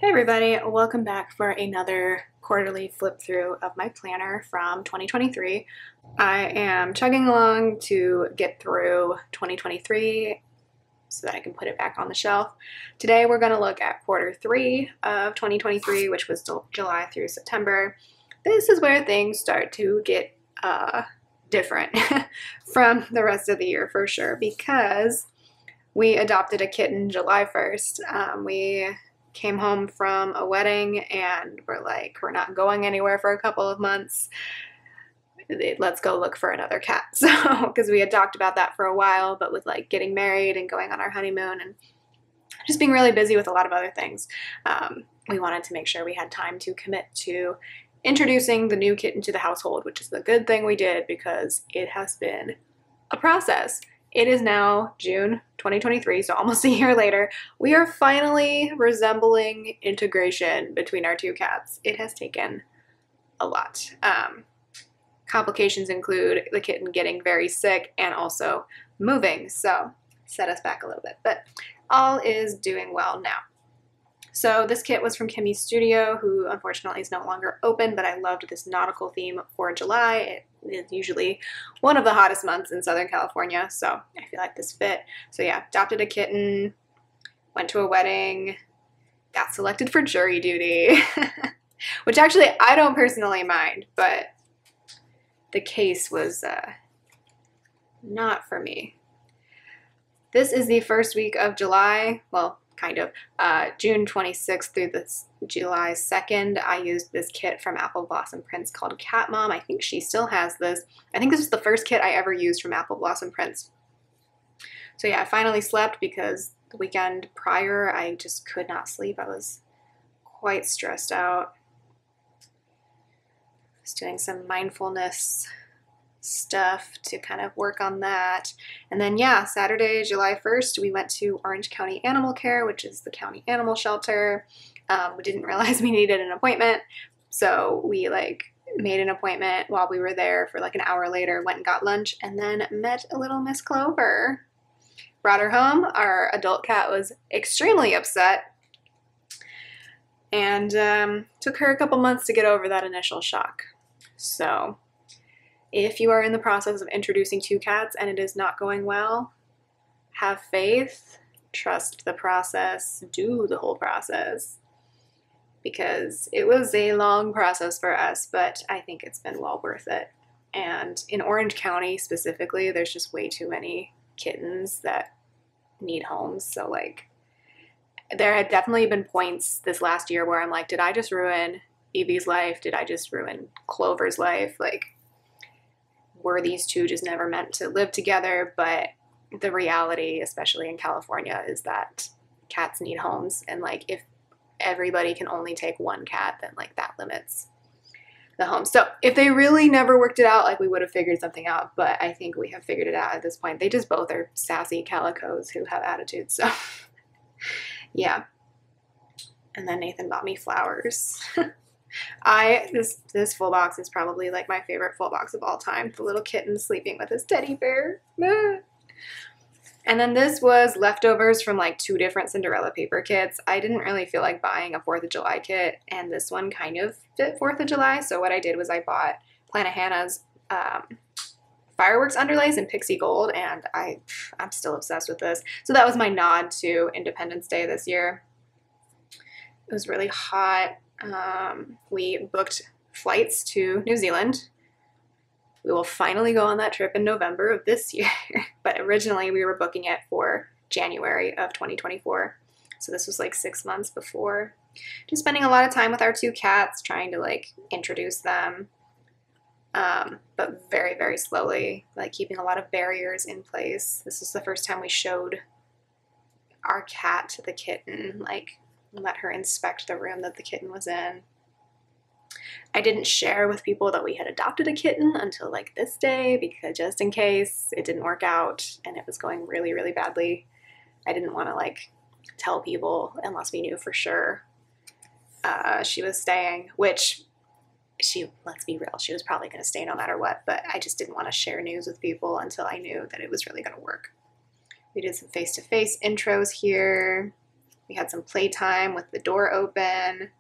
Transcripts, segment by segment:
Hey everybody, welcome back for another quarterly flip through of my planner from 2023. I am chugging along to get through 2023 so that I can put it back on the shelf. Today we're going to look at quarter 3 of 2023, which was July through September. This is where things start to get different from the rest of the year for sure, because we adopted a kitten July 1st. We came home from a wedding and we're not going anywhere for a couple of months. Let's go look for another cat. So, because we had talked about that for a while, but with like getting married and going on our honeymoon and just being really busy with a lot of other things, we wanted to make sure we had time to commit to introducing the new kitten to the household, which is the good thing we did because it has been a process. It is now June 2023, so almost a year later. We are finally resembling integration between our two cats. It has taken a lot. Complications include the kitten getting very sick and also moving, so set us back a little bit, but all is doing well now. So this kit was from Kimmy's Studio, who unfortunately is no longer open, but I loved this nautical theme for July. It is usually one of the hottest months in Southern California, so I feel like this fit. So yeah, adopted a kitten, went to a wedding, got selected for jury duty, which actually I don't personally mind, but the case was not for me. This is the first week of July, well, kind of. June 26th through this July 2nd, I used this kit from Apple Blossom Prints called Cat Mom. I think she still has this. I think this was the first kit I ever used from Apple Blossom Prints. So yeah, I finally slept because the weekend prior, I just could not sleep. I was quite stressed out. I was doing some mindfulness stuff to kind of work on that. And then yeah, Saturday, July 1st, we went to Orange County Animal Care, which is the county animal shelter. We didn't realize we needed an appointment, so we made an appointment while we were there for an hour later, went and got lunch, and then met a little Miss Clover. Brought her home. Our adult cat was extremely upset, and took her a couple months to get over that initial shock. So if you are in the process of introducing two cats and it is not going well, have faith, trust the process, do the whole process, because it was a long process for us, but I think it's been well worth it. And in Orange County specifically, there's just way too many kittens that need homes. So there had definitely been points this last year where I'm like, did I just ruin Evie's life? Did I just ruin Clover's life? Were these two just never meant to live together? But the reality, especially in California, is that cats need homes, and if everybody can only take one cat, then that limits the home. So if they really never worked it out, we would have figured something out, but I think we have figured it out at this point. They just both are sassy calicos who have attitudes, so yeah. And then Nathan bought me flowers. This full box is probably my favorite full box of all time. The little kitten sleeping with his teddy bear. And then this was leftovers from 2 different Cinderella paper kits. I didn't really feel like buying a 4th of July kit, and this one kind of fit 4th of July. So what I did was I bought Planet Hannah's fireworks underlays in Pixie Gold, and I'm still obsessed with this. So that was my nod to Independence Day this year. It was really hot. We booked flights to New Zealand. We will finally go on that trip in November of this year, but originally we were booking it for January of 2024. So this was 6 months before. Just spending a lot of time with our 2 cats, trying to introduce them, but very, very slowly, keeping a lot of barriers in place. This is the first time we showed our cat to the kitten, let her inspect the room that the kitten was in. I didn't share with people that we had adopted a kitten until this day, because just in case it didn't work out and it was going really, really badly, I didn't want to tell people unless we knew for sure she was staying, which let's be real, she was probably going to stay no matter what, but I just didn't want to share news with people until I knew that it was really going to work. We did some face-to-face intros here. We had some playtime with the door open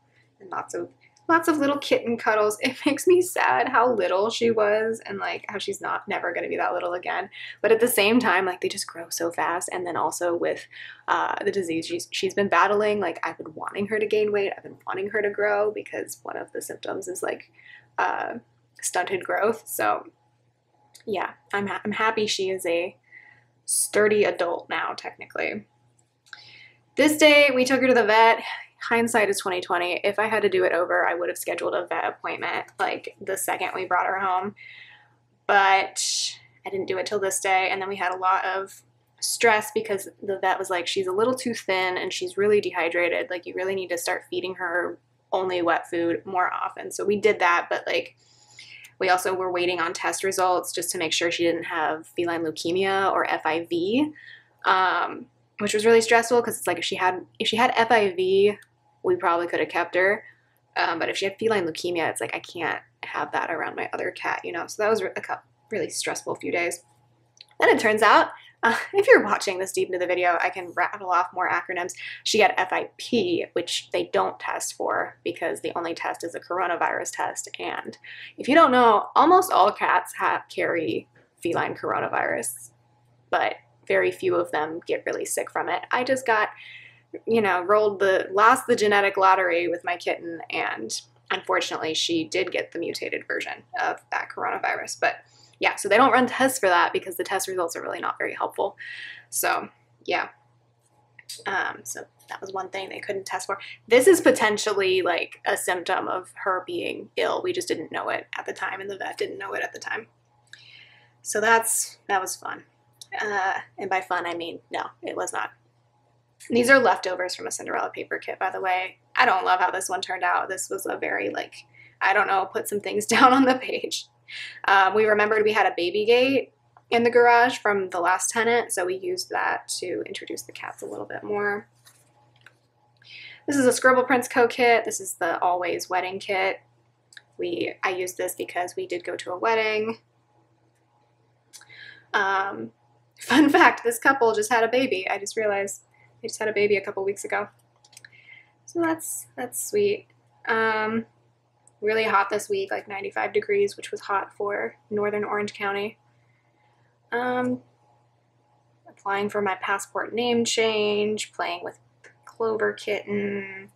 and lots of little kitten cuddles. It makes me sad how little she was and like how she's never going to be that little again. But at the same time, like they just grow so fast. And then also with the disease she's been battling, like I've been wanting her to gain weight. I've been wanting her to grow because one of the symptoms is like stunted growth. So yeah, I'm happy she is a sturdy adult now, technically. This day we took her to the vet. Hindsight is 2020. If I had to do it over, I would have scheduled a vet appointment like the second we brought her home. But I didn't do it till this day. And then we had a lot of stress because the vet was like, she's a little too thin and she's really dehydrated. Like you really need to start feeding her only wet food more often. So we did that, but like we also were waiting on test results just to make sure she didn't have feline leukemia or FIV, which was really stressful because it's like if she had FIV, we probably could have kept her. But if she had feline leukemia, it's like I can't have that around my other cat, you know? So that was a really stressful few days. Then it turns out, if you're watching this deep into the video, I can rattle off more acronyms. She had FIP, which they don't test for because the only test is a coronavirus test. And if you don't know, almost all cats carry feline coronavirus, but very few of them get really sick from it. I just got, you know, lost the genetic lottery with my kitten, and unfortunately she did get the mutated version of that coronavirus. But yeah, so they don't run tests for that because the test results are really not very helpful. So yeah, so that was one thing they couldn't test for. This is potentially like a symptom of her being ill. We just didn't know it at the time, and the vet didn't know it at the time. So that was fun. And by fun, I mean, no, it was not. These are leftovers from a Cinderella paper kit, by the way. I don't love how this one turned out. This was a very, like, I don't know, put some things down on the page. We remembered we had a baby gate in the garage from the last tenant, so we used that to introduce the cats a little bit more. This is a Scribble Prince Co. kit. This is the Always wedding kit. I used this because we did go to a wedding. Fun fact, this couple just had a baby. I just realized they just had a baby a couple weeks ago. So that's sweet. Really hot this week, like 95 degrees, which was hot for northern Orange County. Applying for my passport name change, playing with Clover Kitten.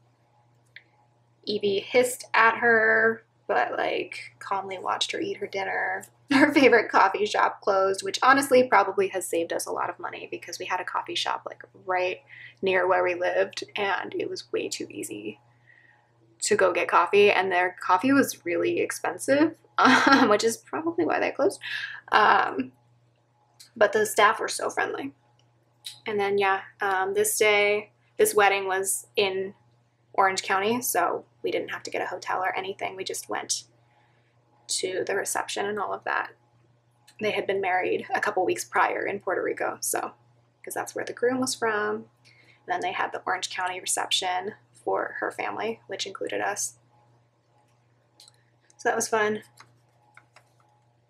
Evie hissed at her, but like calmly watched her eat her dinner. Her favorite coffee shop closed, which honestly probably has saved us a lot of money because we had a coffee shop like right near where we lived and it was way too easy to go get coffee, and their coffee was really expensive, which is probably why they closed. But the staff were so friendly. And then yeah, this wedding was in Orange County, so we didn't have to get a hotel or anything. We just went to the reception and all of that. They had been married a couple weeks prior in Puerto Rico, so because that's where the groom was from. And then they had the Orange County reception for her family, which included us. So that was fun.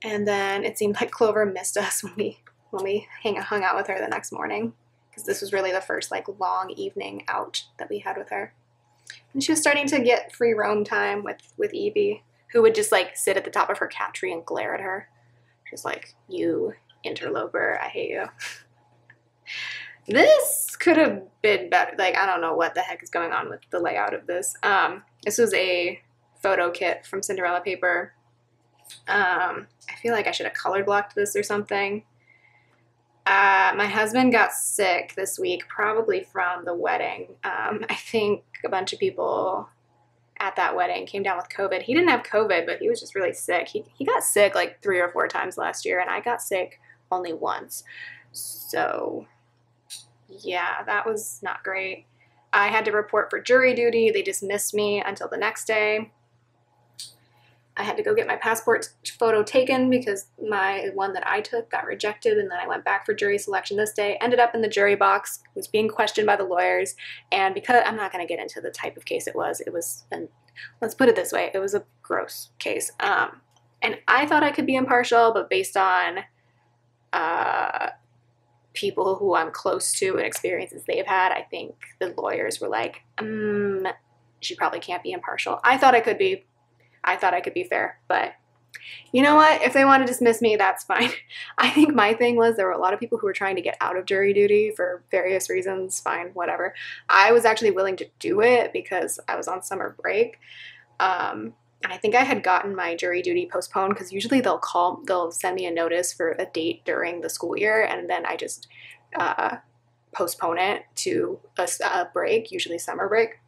And then it seemed like Clover missed us when we hung out with her the next morning, because this was really the first like long evening out that we had with her. And she was starting to get free roam time with Evie, who would just like sit at the top of her cat tree and glare at her. She's like, "You interloper, I hate you." This could have been better. Like, I don't know what the heck is going on with the layout of this. This was a photo kit from Cinderella paper. I feel like I should have color blocked this or something. My husband got sick this week, probably from the wedding. I think a bunch of people at that wedding came down with COVID. He didn't have COVID, but he was just really sick. He got sick like 3 or 4 times last year, and I got sick only once. So yeah, that was not great. I had to report for jury duty. They dismissed me until the next day. I had to go get my passport photo taken because my one that I took got rejected, and then I went back for jury selection this day, ended up in the jury box, was being questioned by the lawyers, and because I'm not going to get into the type of case it was let's put it this way, it was a gross case. And I thought I could be impartial, but based on people who I'm close to and experiences they've had, I think the lawyers were like, she probably can't be impartial. I thought I could be. I thought I could be fair, but you know what? If they want to dismiss me, that's fine. I think my thing was there were a lot of people who were trying to get out of jury duty for various reasons. Fine, whatever. I was actually willing to do it because I was on summer break. And I think I had gotten my jury duty postponed because usually they'll send me a notice for a date during the school year, and then I just postpone it to a break, usually summer break.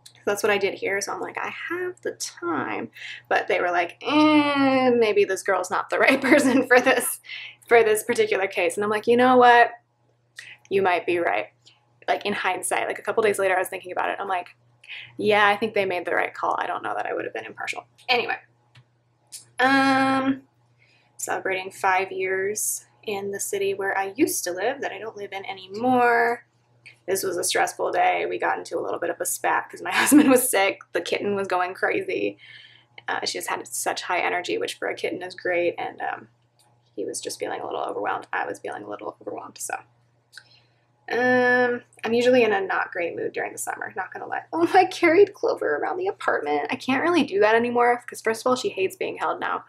So that's what I did here. So I'm like, I have the time, but they were like, maybe this girl's not the right person for this particular case. And I'm like, you know what? You might be right. Like in hindsight, like a couple days later, I was thinking about it. I'm like, yeah, I think they made the right call. I don't know that I would have been impartial. Anyway, celebrating 5 years in the city where I used to live that I don't live in anymore. This was a stressful day. We got into a little bit of a spat because my husband was sick. The kitten was going crazy. She just had such high energy, which for a kitten is great. And he was just feeling a little overwhelmed. I was feeling a little overwhelmed. So I'm usually in a not great mood during the summer, not gonna lie. Oh, I carried Clover around the apartment. I can't really do that anymore because first of all, she hates being held now.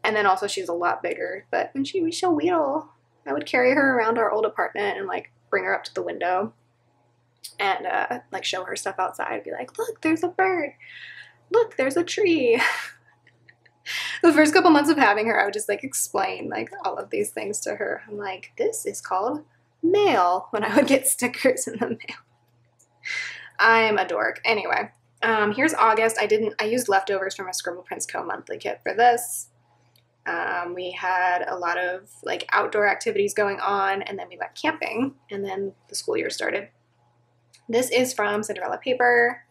And then also she's a lot bigger. But when she'll wheedle, I would carry her around our old apartment and like bring her up to the window and like show her stuff outside. Be like, look, there's a bird. Look, there's a tree. The first couple months of having her, I would just like explain like all of these things to her. I'm like, this is called mail, when I would get stickers in the mail. I'm a dork. Anyway, here's August. I used leftovers from a Scribble Prints Co. monthly kit for this. We had a lot of like outdoor activities going on, and then we went camping, and then the school year started. This is from Cinderella Paper.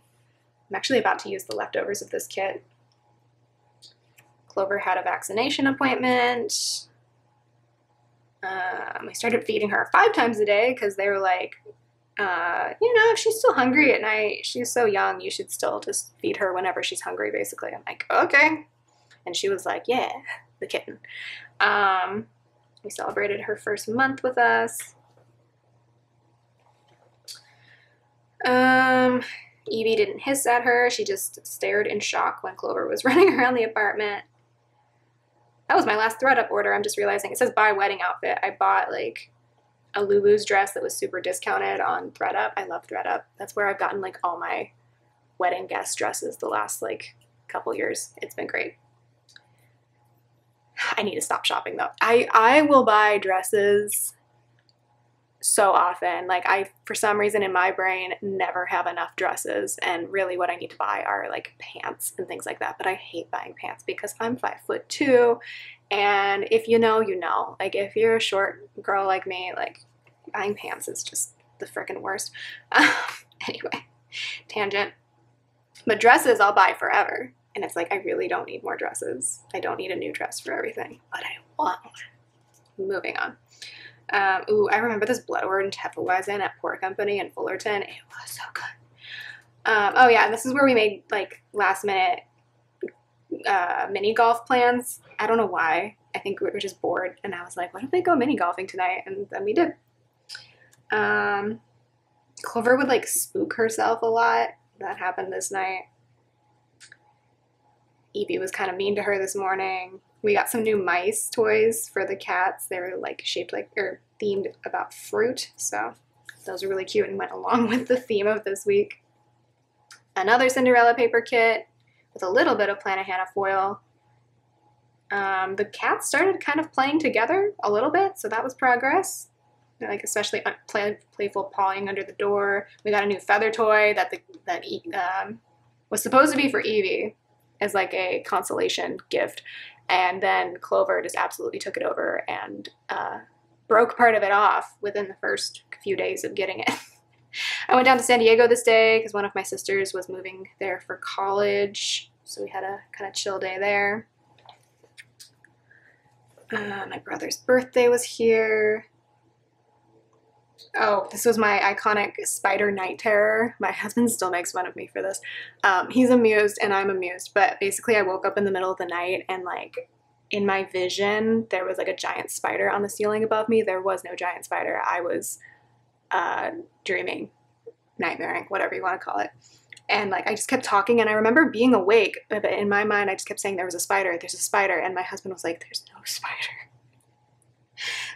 I'm actually about to use the leftovers of this kit. Clover had a vaccination appointment. I started feeding her 5 times a day because they were like, you know, if she's still hungry at night, she's so young, you should still just feed her whenever she's hungry, basically. I'm like, okay. And she was like, yeah, the kitten. We celebrated her first month with us. Evie didn't hiss at her. She just stared in shock when Clover was running around the apartment. That was my last ThredUp order. I'm just realizing it says buy wedding outfit. I bought like a Lulu's dress that was super discounted on ThredUp. I love ThredUp. That's where I've gotten like all my wedding guest dresses the last like couple years. It's been great. I need to stop shopping though. I will buy dresses so often. Like for some reason in my brain, never have enough dresses, and really what I need to buy are like pants and things like that. But I hate buying pants because I'm 5'2", and if you know, you know. Like if you're a short girl like me, like buying pants is just the frickin' worst. Anyway, tangent. But dresses I'll buy forever, and it's like I really don't need more dresses. I don't need a new dress for everything, but I want one. Moving on. Ooh, I remember this Bloodword and Hefeweizen at Pour Company in Fullerton. It was so good. Oh yeah, and this is where we made like last minute mini golf plans. I don't know why. I think we were just bored, and I was like, what if we go mini golfing tonight? And then we did. Clover would like spook herself a lot. That happened this night. Evie was kind of mean to her this morning. We got some new mice toys for the cats. They were like shaped like, or themed about fruit. So those are really cute and went along with the theme of this week. Another Cinderella paper kit with a little bit of Plannahannah foil. The cats started kind of playing together a little bit, so that was progress. Like especially playful pawing under the door. We got a new feather toy that was supposed to be for Evie as like a consolation gift. And then Clover just absolutely took it over and broke part of it off within the first few days of getting it. I went down to San Diego this day because one of my sisters was moving there for college. So we had a kind of chill day there. My brother's birthday was here. Oh, this was my iconic spider night terror. My husband still makes fun of me for this. He's amused and I'm amused, but basically I woke up in the middle of the night and like in my vision, there was like a giant spider on the ceiling above me. There was no giant spider. I was dreaming, nightmaring, whatever you want to call it. And like I just kept talking, and I remember being awake, but in my mind I just kept saying there was a spider, there's a spider, and my husband was like, there's no spider.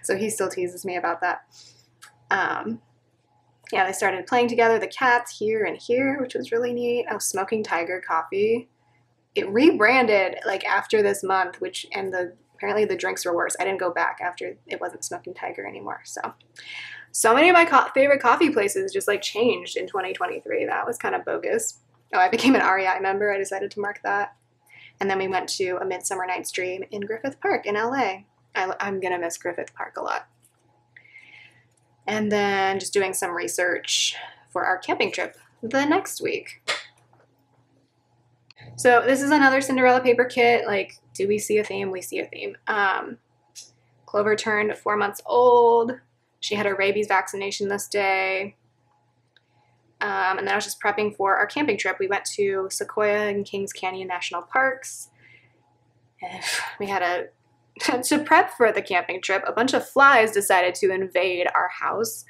So he still teases me about that. Yeah, they started playing together, the cats here and here, which was really neat. I was smoking Tiger coffee. It rebranded like after this month, which, and apparently the drinks were worse. I didn't go back after it wasn't Smoking Tiger anymore. So many of my favorite coffee places just like changed in 2023. That was kind of bogus. Oh, I became an REI member. I decided to mark that. And then we went to A Midsummer Night's Dream in Griffith Park in LA. I'm gonna miss Griffith Park a lot. And then just doing some research for our camping trip the next week. So this is another Cinderella paper kit. Like, do we see a theme? We see a theme. Clover turned 4 months old. She had her rabies vaccination this day. And then I was just prepping for our camping trip. We went to Sequoia and Kings Canyon National Parks. And we had to prep for the camping trip, a bunch of flies decided to invade our house.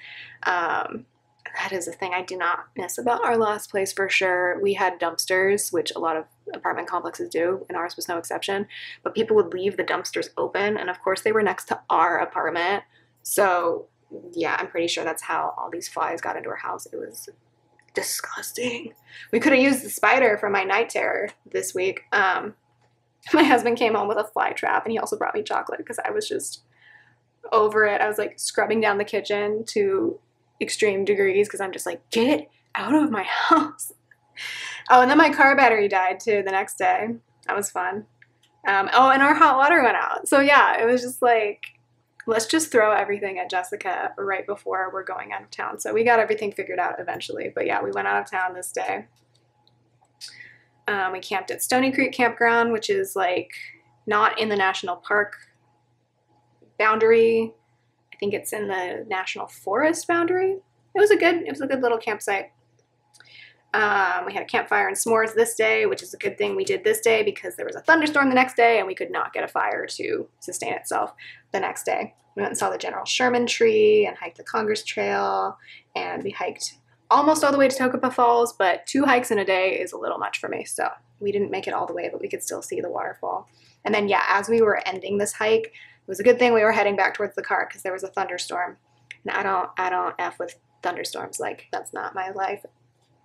That is a thing I do not miss about our last place for sure. We had dumpsters, which a lot of apartment complexes do, and ours was no exception. But people would leave the dumpsters open, and of course they were next to our apartment. So yeah, I'm pretty sure that's how all these flies got into our house. It was disgusting. We could have used the spider from my night terror this week. My husband came home with a fly trap, and he also brought me chocolate because I was just over it. I was like scrubbing down the kitchen to extreme degrees because I'm just like, get out of my house. Oh, and then my car battery died too the next day. That was fun. Oh, and our hot water went out. So yeah, it was just like, let's just throw everything at Jessica right before we're going out of town. So we got everything figured out eventually. But yeah, we went out of town this day. We camped at Stony Creek Campground, which is like not in the national park boundary. I think it's in the national forest boundary. It was a good little campsite. We had a campfire and s'mores this day, which is a good thing we did this day because there was a thunderstorm the next day and we could not get a fire to sustain itself the next day. We went and saw the General Sherman tree and hiked the Congress Trail, and we hiked almost all the way to Tokapa Falls, but 2 hikes in a day is a little much for me, so we didn't make it all the way, but we could still see the waterfall. And then yeah, as we were ending this hike, it was a good thing we were heading back towards the car because there was a thunderstorm. And I don't F with thunderstorms. Like, that's not my life.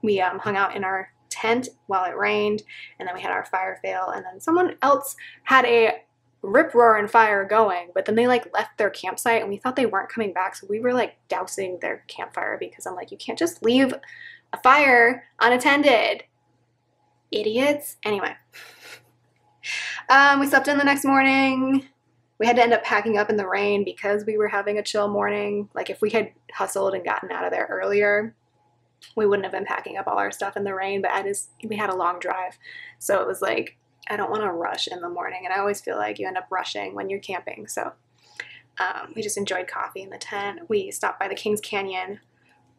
We hung out in our tent while it rained, and then we had our fire fail, and then someone else had a rip-roaring fire going, but then they like left their campsite and we thought they weren't coming back, so we were like dousing their campfire because I'm like, you can't just leave a fire unattended, idiots. Anyway, we slept in the next morning. We had to end up packing up in the rain because we were having a chill morning. Like, if we had hustled and gotten out of there earlier, we wouldn't have been packing up all our stuff in the rain, but we had a long drive, so it was like, I don't want to rush in the morning, and I always feel like you end up rushing when you're camping. So we just enjoyed coffee in the tent. We stopped by the Kings Canyon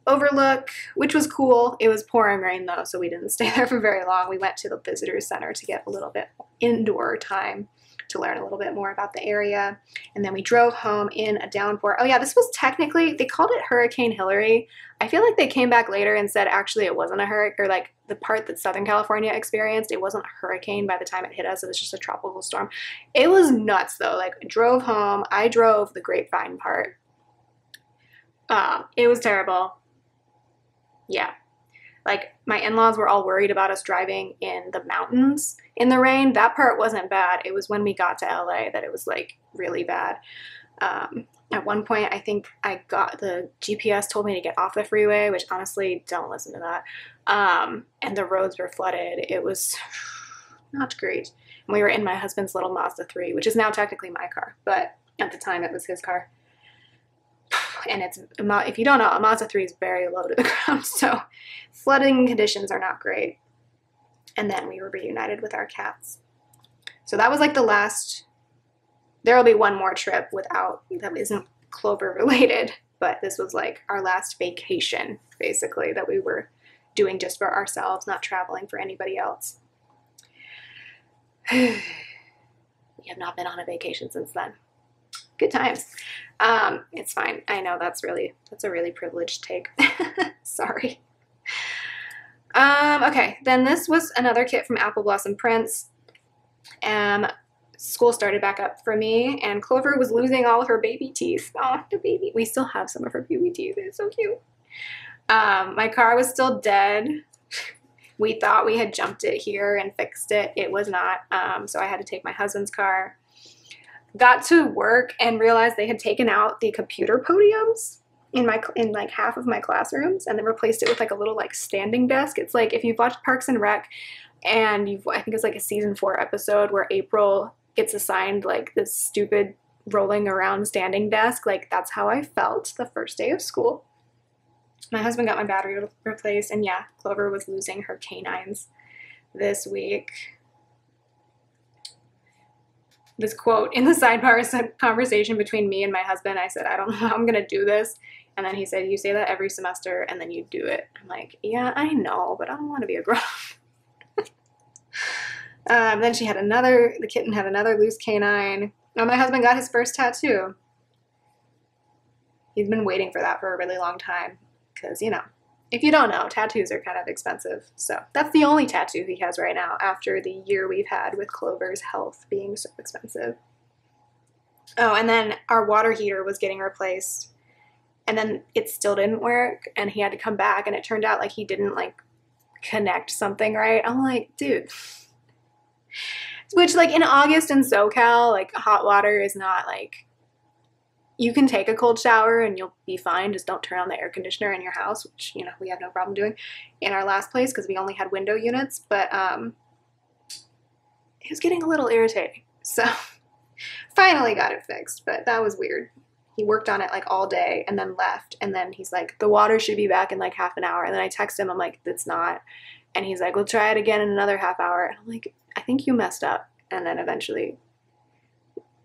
overlook, which was cool. It was pouring rain though, so we didn't stay there for very long. We went to the visitor center to get a little bit indoor time to learn a little bit more about the area. And then we drove home in a downpour. Oh yeah, this was technically, they called it Hurricane Hilary. I feel like they came back later and said actually it wasn't a hurricane, or like the part that Southern California experienced, it wasn't a hurricane by the time it hit us. It was just a tropical storm. It was nuts though. Like, drove home. I drove the Grapevine part. It was terrible. Yeah. Like, my in-laws were all worried about us driving in the mountains in the rain. That part wasn't bad. It was when we got to LA that it was like really bad. At one point, I think the GPS told me to get off the freeway, which honestly, don't listen to that. And the roads were flooded. It was not great. And we were in my husband's little Mazda 3, which is now technically my car, but at the time it was his car. And if you don't know, a Mazda 3 is very low to the ground, so flooding conditions are not great. And then we were reunited with our cats. So that was like the last. There will be one more trip that isn't Clover related, but this was like our last vacation, basically, that we were doing just for ourselves, not traveling for anybody else. We have not been on a vacation since then. Good times. It's fine. I know that's a really privileged take. Sorry. Okay, then this was another kit from Apple Blossom Prints. School started back up for me, and Clover was losing all of her baby teeth. Oh, the baby. We still have some of her baby teeth. It's so cute. My car was still dead. We thought we had jumped it here and fixed it. It was not. So I had to take my husband's car. Got to work and realized they had taken out the computer podiums in like half of my classrooms and then replaced it with like a little like standing desk. It's like if you've watched Parks and Rec and I think it's like a season 4 episode where April gets assigned like this stupid rolling around standing desk. Like that's how I felt the first day of school. My husband got my battery replaced, and yeah, Clover was losing her canines this week. This quote in the sidebar conversation between me and my husband, I said, I don't know how I'm going to do this. And then he said, you say that every semester and then you do it. I'm like, yeah, I know, but I don't want to be a grown-up. Then the kitten had another loose canine. Oh, my husband got his first tattoo. He's been waiting for that for a really long time because, you know, if you don't know, tattoos are kind of expensive. So that's the only tattoo he has right now after the year we've had with Clover's health being so expensive. Oh, and then our water heater was getting replaced, and then it still didn't work, and he had to come back, and it turned out like he didn't like connect something right. I'm like, dude. Which like in August in SoCal, like hot water is not like, you can take a cold shower and you'll be fine. Just don't turn on the air conditioner in your house, which, you know, we have no problem doing in our last place because we only had window units. But it was getting a little irritating. So finally got it fixed, but that was weird. He worked on it like all day and then left. And then he's like, the water should be back in like half an hour. And then I text him, I'm like, it's not. And he's like, we'll try it again in another half hour. And I'm like, I think you messed up. And then eventually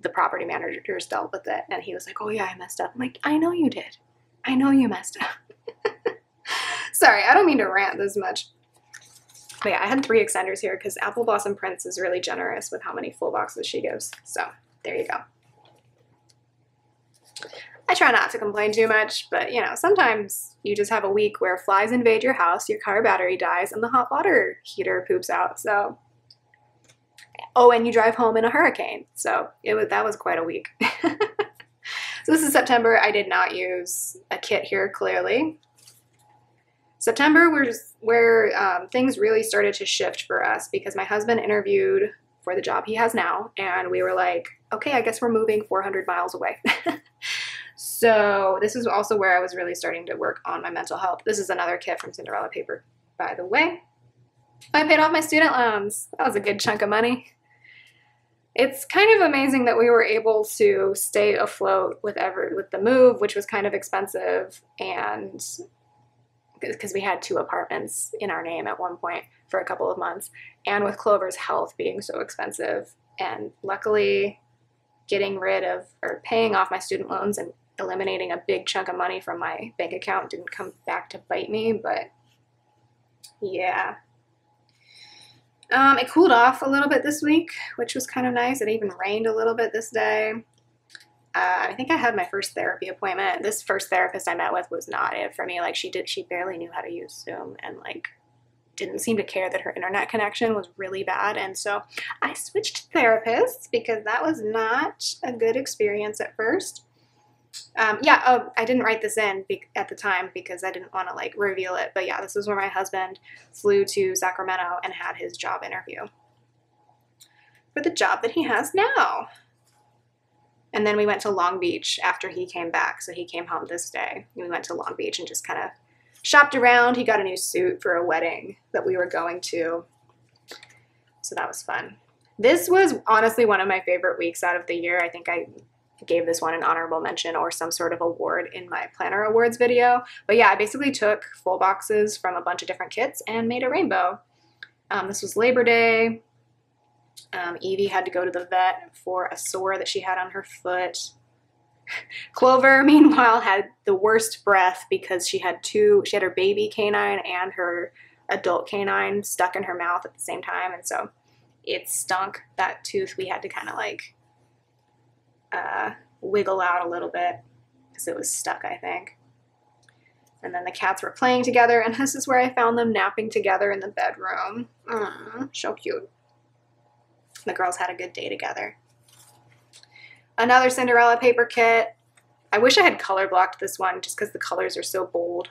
the property managers dealt with it, and he was like, oh yeah, I messed up. I'm like, I know you did. I know you messed up. Sorry, I don't mean to rant this much. But yeah, I had 3 extenders here because Apple Blossom Prints is really generous with how many full boxes she gives. So there you go. I try not to complain too much, but you know, sometimes you just have a week where flies invade your house, your car battery dies, and the hot water heater poops out. So, oh, and you drive home in a hurricane. So that was quite a week. So this is September. I did not use a kit here, clearly. September was where things really started to shift for us because my husband interviewed for the job he has now, and we were like, okay, I guess we're moving 400 miles away. So this is also where I was really starting to work on my mental health. This is another kit from Cinderella Paper, by the way. I paid off my student loans. That was a good chunk of money. It's kind of amazing that we were able to stay afloat with the move, which was kind of expensive, and because we had 2 apartments in our name at one point for a couple of months, and with Clover's health being so expensive. And luckily getting rid of or paying off my student loans and eliminating a big chunk of money from my bank account didn't come back to bite me, but yeah. It cooled off a little bit this week, which was kind of nice. It even rained a little bit this day. I think I had my first therapy appointment. This first therapist I met with was not it for me. Like she barely knew how to use Zoom and like didn't seem to care that her internet connection was really bad. And so I switched therapists because that was not a good experience at first. I didn't write this in at the time because I didn't want to like reveal it. But yeah, this is where my husband flew to Sacramento and had his job interview for the job that he has now. And then we went to Long Beach after he came back. So he came home this day. We went to Long Beach and just kind of shopped around. He got a new suit for a wedding that we were going to. So that was fun. This was honestly one of my favorite weeks out of the year. I think I gave this one an honorable mention or some sort of award in my planner awards video. But yeah, I basically took full boxes from a bunch of different kits and made a rainbow. This was Labor Day. Evie had to go to the vet for a sore that she had on her foot. Clover, meanwhile, had the worst breath because she had her baby canine and her adult canine stuck in her mouth at the same time. And so it stunk. That tooth we had to kind of like wiggle out a little bit because it was stuck, I think. And then the cats were playing together, and this is where I found them napping together in the bedroom. So cute. The girls had a good day together. Another Cinderella paper kit. I wish I had color blocked this one just because the colors are so bold.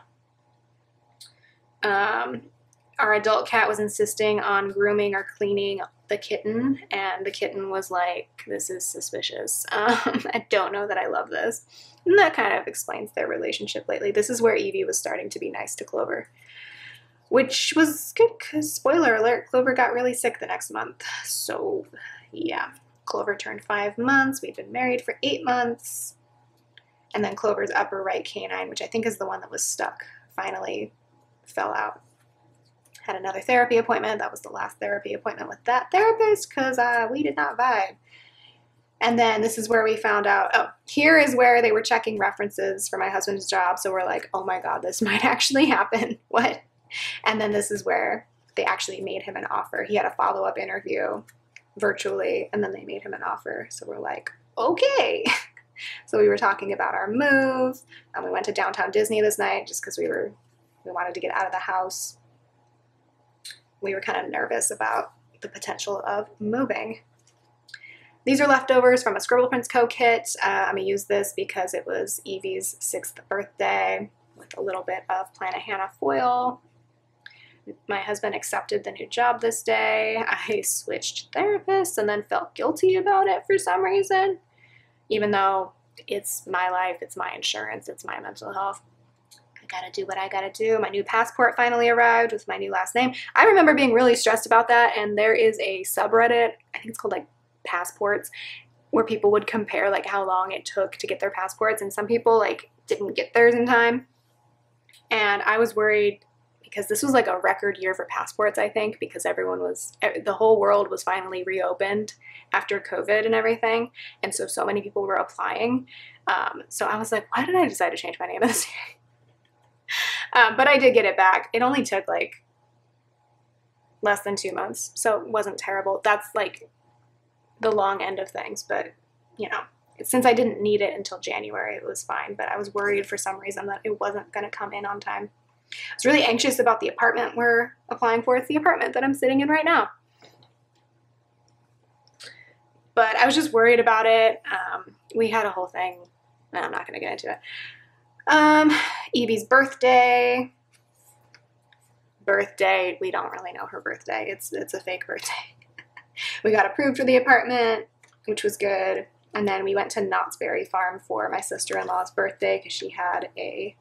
Our adult cat was insisting on grooming or cleaning the kitten, and the kitten was like, this is suspicious. I don't know that I love this. And that kind of explains their relationship lately. This is where Evie was starting to be nice to Clover, which was good because, spoiler alert, Clover got really sick the next month. So yeah, Clover turned 5 months. We've been married for 8 months. And then Clover's upper right canine, which I think is the one that was stuck, finally fell out. Had another therapy appointment. That was the last therapy appointment with that therapist because we did not vibe. And then this is where we found out, oh, here is where they were checking references for my husband's job. So we're like, oh my God, this might actually happen. What? And then this is where they actually made him an offer. He had a follow-up interview virtually, and then they made him an offer. So we're like, okay. So we were talking about our move, and we went to downtown Disney this night just because we wanted to get out of the house. We were kind of nervous about the potential of moving. These are leftovers from a Scribble Prints Co. kit. I'm going to use this because it was Evie's 6th birthday with a little bit of Planet Hannah foil. My husband accepted the new job this day. I switched therapists and then felt guilty about it for some reason, even though it's my life, it's my insurance, it's my mental health. I gotta do what I gotta do. My new passport finally arrived with my new last name. I remember being really stressed about that, and there is a subreddit, I think it's called like Passports, where people would compare like how long it took to get their passports, and some people like didn't get theirs in time. And I was worried because this was like a record year for passports, I think, because the whole world was finally reopened after COVID and everything. And so many people were applying. So I was like, why did I decide to change my name this year? But I did get it back. It only took like less than 2 months. So it wasn't terrible. That's like the long end of things. But, you know, since I didn't need it until January, it was fine. But I was worried for some reason that it wasn't going to come in on time. I was really anxious about the apartment we're applying for. It's the apartment that I'm sitting in right now. But I was just worried about it. We had a whole thing. I'm not going to get into it. Evie's birthday. We don't really know her birthday. It's a fake birthday. We got approved for the apartment, which was good. And then we went to Knott's Berry Farm for my sister-in-law's birthday because she had a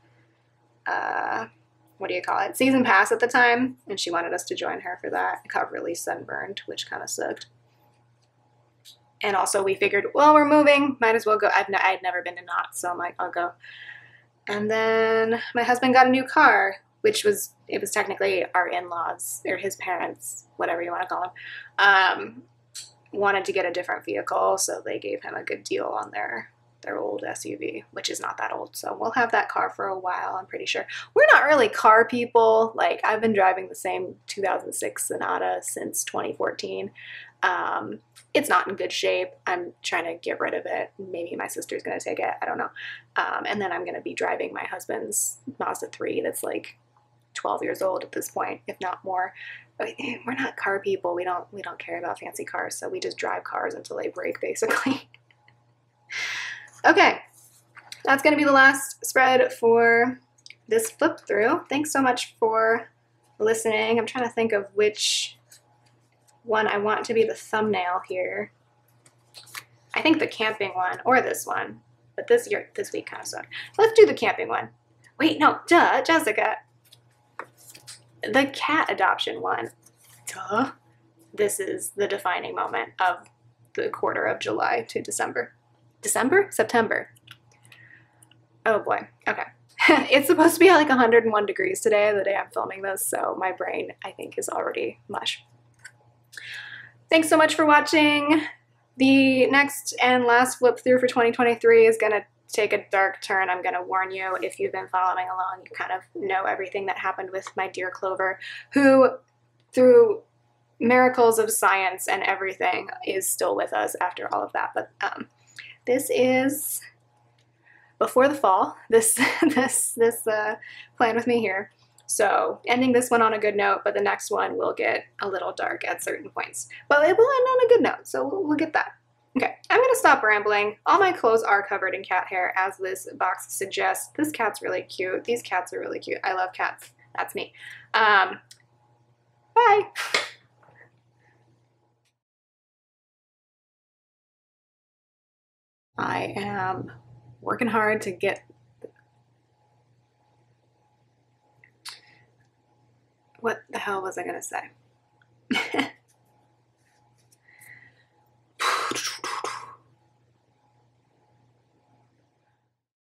season pass at the time, and she wanted us to join her for that. I got really sunburned, which kind of sucked. And also we figured, well, we're moving, might as well go. I'd never been to Knott's, so I'm like, I'll go. And then my husband got a new car, it was technically our in-laws, or his parents, whatever you want to call them, wanted to get a different vehicle, so they gave him a good deal on their old SUV, which is not that old. So we'll have that car for a while, I'm pretty sure. We're not really car people. Like, I've been driving the same 2006 Sonata since 2014. It's not in good shape. I'm trying to get rid of it. Maybe my sister's going to take it. I don't know. And then I'm going to be driving my husband's Mazda 3 that's like 12 years old at this point, if not more. We're not car people. We don't care about fancy cars, so we just drive cars until they break, basically. Okay, that's going to be the last spread for this flip through. Thanks so much for listening. I'm trying to think of which one I want to be the thumbnail here. I think the camping one or this one, but this week kind of sucked. Let's do the camping one. Wait, no, duh, Jessica. The cat adoption one. Duh. This is the defining moment of the quarter of July to December. September. Oh boy. Okay. It's supposed to be like 101 degrees today, the day I'm filming this, so my brain, I think, is already mush. Thanks so much for watching. The next and last flip through for 2023 is going to take a dark turn. I'm going to warn you, if you've been following along, you kind of know everything that happened with my dear Clover, who through miracles of science and everything is still with us after all of that. But this is before the fall, this plan with me here. So ending this one on a good note, but the next one will get a little dark at certain points. But it will end on a good note, so we'll get that. Okay, I'm gonna stop rambling. All my clothes are covered in cat hair, as this box suggests. This cat's really cute. These cats are really cute. I love cats. That's me. Bye. I am working hard to get... What the hell was I gonna say?